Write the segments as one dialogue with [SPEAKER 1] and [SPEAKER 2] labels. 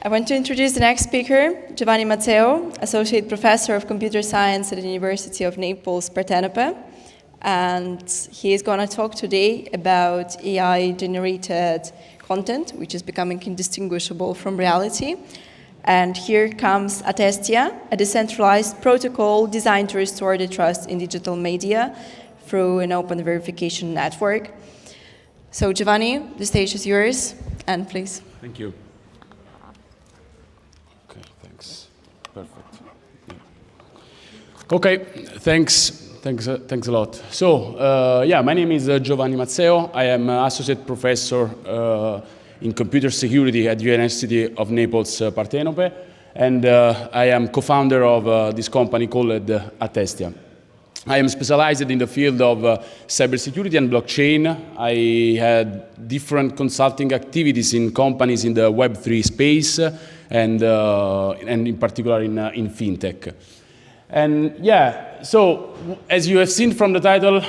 [SPEAKER 1] I want to introduce the next speaker, Giovanni Mazzeo, Associate Professor of Computer Science at the University of Naples, Parthenope. And he is going to talk today about AI-generated content, which is becoming indistinguishable from reality. And here comes Attestia, a decentralized protocol designed to restore the trust in digital media through an open verification network. So Giovanni, the stage is yours, and please.
[SPEAKER 2] Thank you. Okay, thanks. Perfect. Yeah. Okay, thanks a lot. So, yeah, my name is Giovanni Mazzeo. I am Associate Professor in Computer Security at the University of Naples, Parthenope, and I am co-founder of this company called Attestia. I am specialized in the field of cybersecurity and blockchain. I had different consulting activities in companies in the Web3 space and in particular in fintech. And yeah, so as you have seen from the title,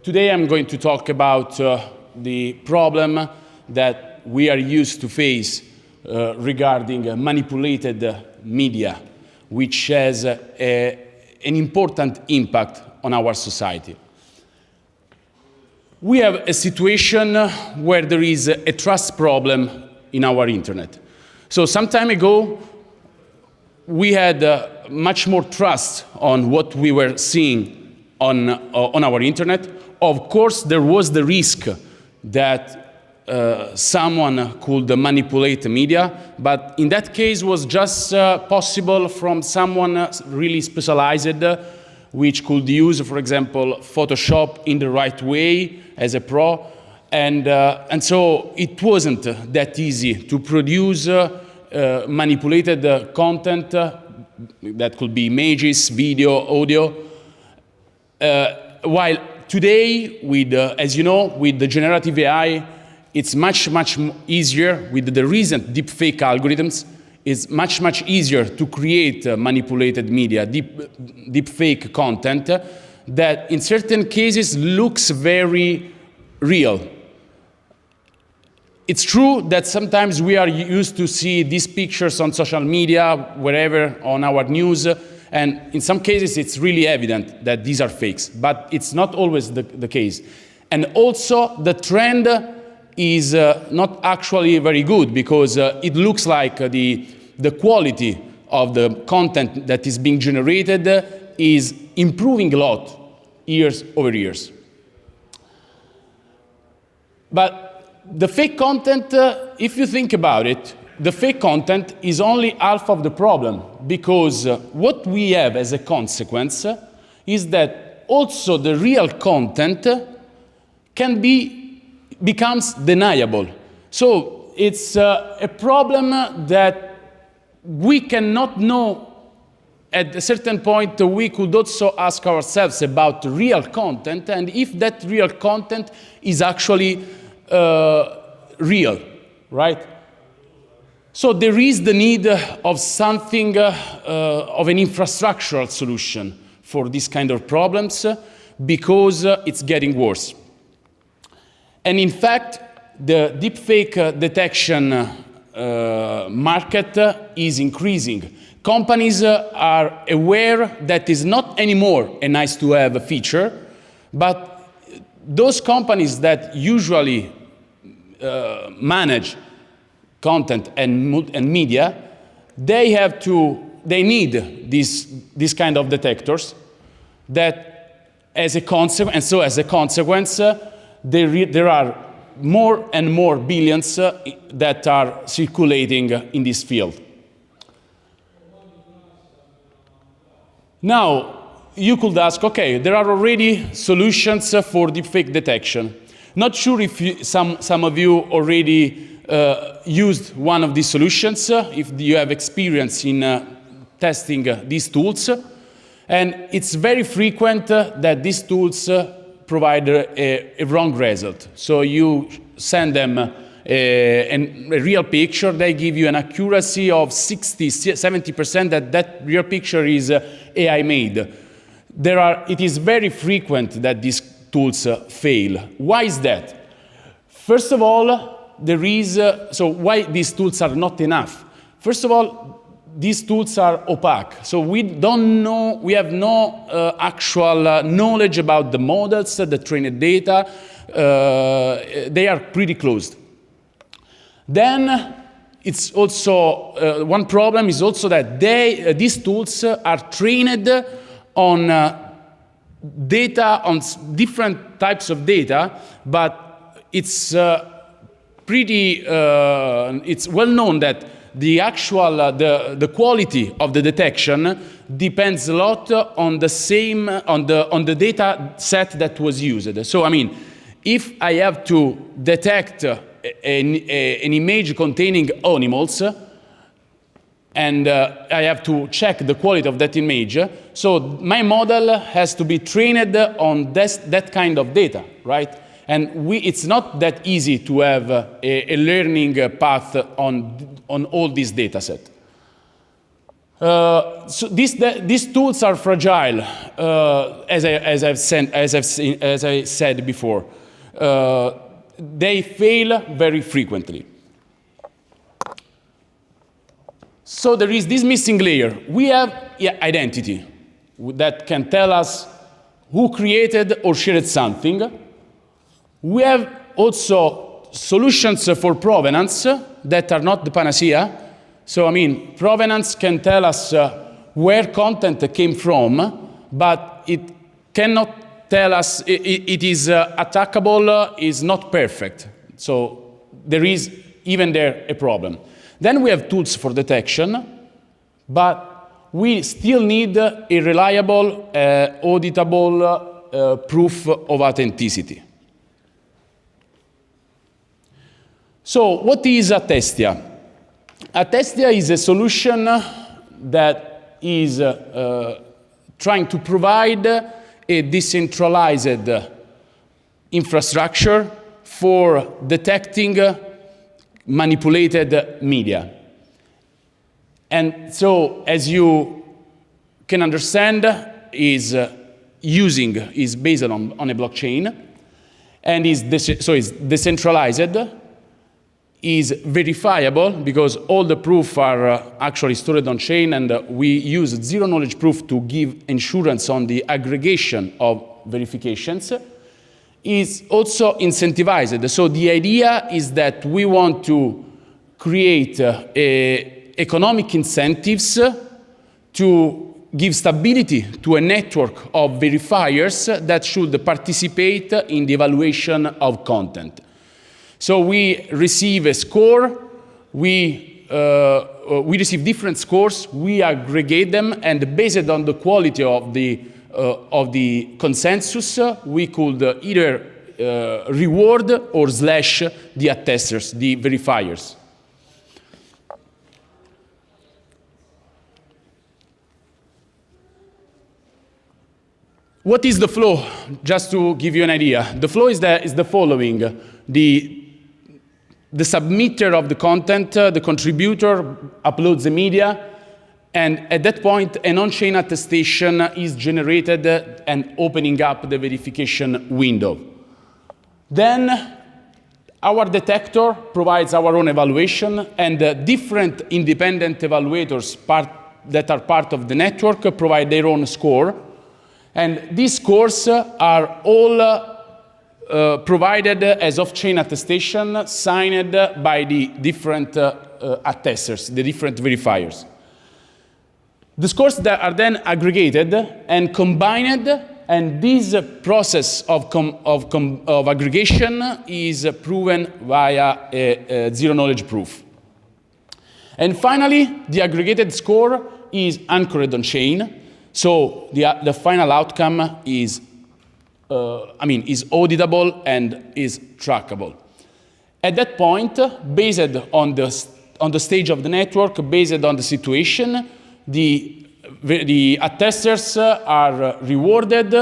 [SPEAKER 2] today I'm going to talk about the problem that we are used to face regarding manipulated media, which has an important impact on our society. We have a situation where there is a trust problem in our internet. So some time ago, we had much more trust on what we were seeing on our internet. Of course, there was the risk that someone could manipulate the media, but in that case was just possible from someone really specialized, which could use, for example, Photoshop in the right way as a pro, and so it wasn't that easy to produce manipulated content that could be images, video, audio, while today, with as you know, with the generative AI, it's much easier with the recent deepfake algorithms. It's much easier to create manipulated media, deepfake content that in certain cases looks very real. It's true that sometimes we are used to see these pictures on social media, wherever, on our news, and in some cases it's really evident that these are fakes, but it's not always the case. And also the trend is not actually very good, because it looks like the quality of the content that is being generated is improving a lot years over years. But the fake content, if you think about it, the fake content is only half of the problem, because what we have as a consequence is that also the real content becomes deniable. So it's a problem that we cannot know. At a certain point, we could also ask ourselves about real content, and if that real content is actually real, right? So there is the need of something, of an infrastructural solution for this kind of problems, because it's getting worse. And in fact, the deepfake detection market is increasing. Companies are aware that is not anymore a nice-to-have feature, but those companies that usually manage content and media, they need this kind of detectors that, as a consequence, and so as a consequence, there are more and more billions that are circulating in this field. Now, you could ask, okay, there are already solutions for deepfake detection. Not sure if some of you already used one of these solutions, if you have experience in testing these tools. And it's very frequent that these tools provide a wrong result. So you send them a real picture, they give you an accuracy of 60, 70% that real picture is AI made. It is very frequent that these tools fail. Why is that? First of all, there is, so why these tools are not enough? First of all, these tools are opaque. So we don't know, we have no actual knowledge about the models, the trained data. They are pretty closed. Then it's also, one problem is also that these tools are trained on data, on different types of data, but it's it's well known that the actual, the quality of the detection depends a lot on the same, on the data set that was used. So, I mean, if I have to detect an image containing animals, and I have to check the quality of that image, so my model has to be trained on that kind of data, right? And it's not that easy to have a learning path on all these data sets. So these tools are fragile, as I said before. They fail very frequently. So there is this missing layer. We have identity that can tell us who created or shared something. We have also solutions for provenance that are not the panacea. So, I mean, provenance can tell us where content came from, but it cannot tell us it is attackable, is not perfect. So there is even there a problem. Then we have tools for detection, but we still need a reliable, auditable proof of authenticity. So what is Attestia? Attestia is a solution that is trying to provide a decentralized infrastructure for detecting manipulated media. And so, as you can understand, is based on a blockchain, and is decentralized, is verifiable because all the proof are actually stored on chain, and we use zero-knowledge proof to give assurance on the aggregation of verifications, is also incentivized. So the idea is that we want to create economic incentives to give stability to a network of verifiers that should participate in the evaluation of content. So we receive a score, we receive different scores, we aggregate them, and based on the quality of the consensus, we could either reward or slash the attesters, the verifiers. What is the flow? Just to give you an idea. The flow is the following. The submitter of the content, the contributor, uploads the media, and at that point, an on-chain attestation is generated and opening up the verification window. Then our detector provides our own evaluation, and different independent evaluators that are part of the network provide their own score. And these scores are all provided as off-chain attestation signed by the different attesters, the different verifiers. The scores that are then aggregated and combined, and this process of aggregation is proven via a zero-knowledge proof. And finally, the aggregated score is anchored on chain, so the final outcome is is auditable and is trackable. At that point, based on the stage of the network, based on the situation, the attesters are rewarded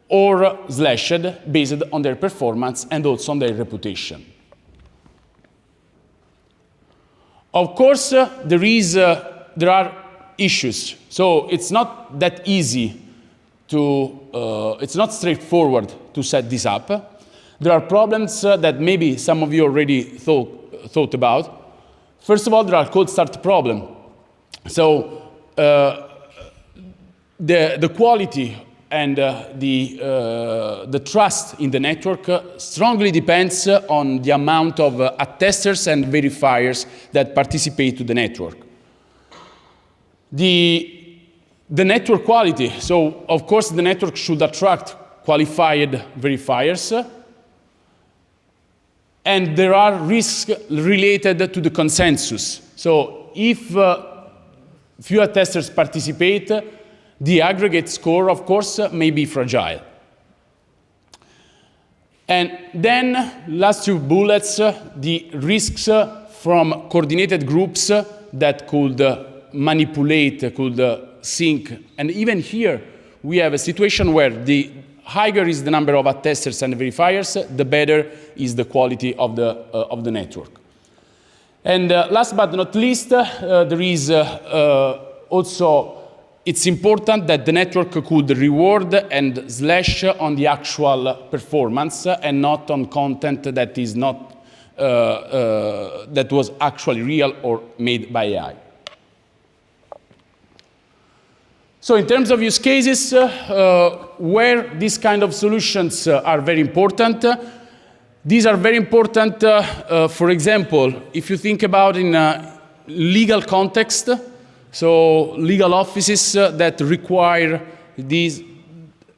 [SPEAKER 2] or slashed based on their performance and also on their reputation. Of course, there are issues. So it's not that easy it's not straightforward to set this up. There are problems that maybe some of you already thought about. First of all, there are cold start problems. So the quality and the trust in the network strongly depends on the amount of attesters and verifiers that participate to the network. The network quality, so of course the network should attract qualified verifiers, and there are risks related to the consensus. So if few attesters participate, the aggregate score, of course, may be fragile. And then, last two bullets, the risks from coordinated groups that could manipulate, could sync. And even here, we have a situation where the higher is the number of attesters and verifiers, the better is the quality of the network. And last but not least, there is also, it's important that the network could reward and slash on the actual performance and not on content that is not, that was actually real or made by AI. So in terms of use cases, where these kind of solutions are very important, these are very important, for example, if you think about in a legal context, so legal offices that require these,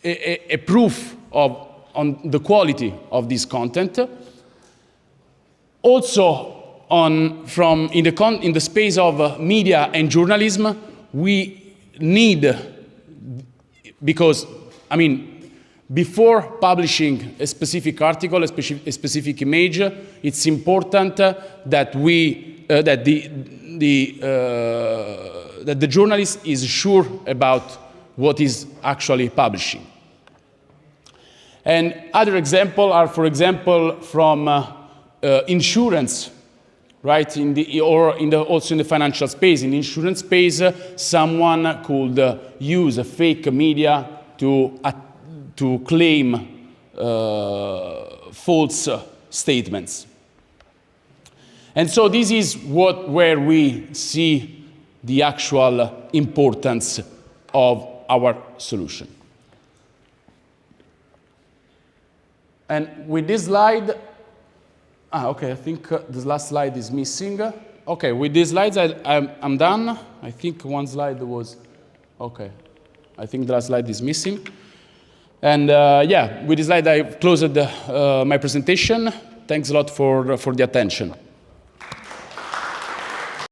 [SPEAKER 2] a proof on the quality of this content. Also, in the space of media and journalism, we need, because, I mean, before publishing a specific article, a specific image, it's important that the journalist is sure about what is actually publishing. And other examples are, for example, from insurance, right? Also in the financial space. In the insurance space, someone could use a fake media to claim false statements. And so this is where we see the actual importance of our solution. And with this slide, okay, I think this last slide is missing. Okay, with these slides, I'm done. I think one slide was, okay. I think the last slide is missing. And yeah, with this slide, I've closed my presentation. Thanks a lot for the attention.